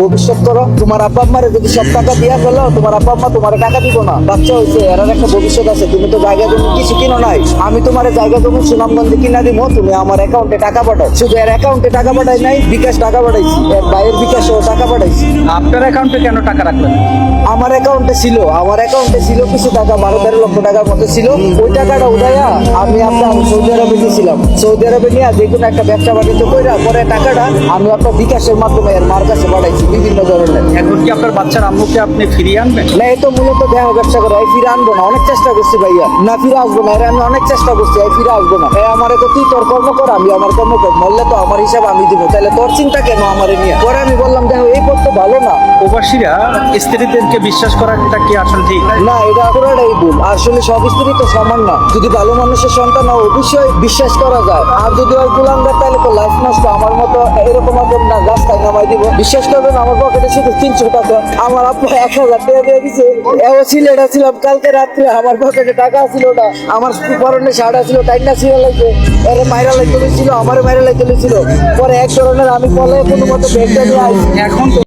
ভবিষ্যৎ করো। তোমার আব্বা আম্মারে যদি সব টাকা দিয়া ফেলো, তোমার আব্বা আম্মা তোমার টাকা দিব না। বাচ্চা হয়েছে, এর একটা ভবিষ্যৎ আছে। তুমি তো জায়গা জমি কিছু কিনো নাই, আমি তোমার জায়গা জমি সুনামগঞ্জে কিনা দিব। তুমি আমার অ্যাকাউন্টে টাকা পাঠাও। শুধু এর অ্যাকাউন্টে টাকা পাঠাই নাই, বিকাশ টাকা পাঠাইছি, এর ভাইয়ের বিকাশেও টাকা পাঠাইছি। আপনার অ্যাকাউন্টে কেন টাকা রাখলেন? আমার অ্যাকাউন্টে ছিল কিছু টাকা, 12-13 লক্ষ টাকার মতো ছিল। ওই টাকাটা উঠাইয়া আমি আপনার সৌদি আরবে দিয়েছিলাম। সৌদি আরবে নিয়ে যে কোনো একটা ব্যবসা বাণিজ্য কইরা পরে টাকাটা আমি আপনার বিকাশের মাধ্যমে এর মার কাছে পাঠাইছি বিভিন্ন ধরনের। এখন কি আপনার বাচ্চার আম্মুকে আপনি ফিরিয়ে আনবেন? না, এই তো মূলত দেহ ব্যবসা করে। এই ফিরে আনবো না, অনেক চেষ্টা করছি ভাইয়া, না ফিরে আসবো না। এর আমি অনেক চেষ্টা করছি, এই ফিরে আসবো না। আমার তো তুই তোর কর্ম কর, আমি আমার কর্ম কর, মরলে তো আমার হিসাব আমি দিব। তাহলে তোর চিন্তা কেন আমার নিয়ে? পরে আমি বললাম দেখো এই করতে ভালো না। প্রবাসীরা স্ত্রীদেরকে বিশ্বাস করা এটা কি আসলে ঠিক? না, এটা পুরোটাই ভুল। আসলে সব স্ত্রী তো সমান না। যদি ভালো মানুষের সন্তান হয় অবশ্যই বিশ্বাস করা যায়। আর যদি ওই কুলাঙ্গার, তাহলে তো লাইফ নষ্ট। আমার মতো এরকম না রাস্তায় নামাই দিব। বিশ্বাস করবেন, আমার পকেটে শুধু 300 টাকা। আমার আপনি 1000 টাকা দিয়ে দিছে। এও সিলেটা ছিলাম কালকে রাত্রে, আমার পকেটে টাকা ছিল না। আমার পরনে শাড়া ছিল, টাইনা ছিল লাগবে। এর মাইরা লাইতে ছিল, আমার মাইরা লাইতে ছিল। পরে এক ধরনের আমি বলে কোনো মতো ব্যাগটা নিয়ে আইছি। এখন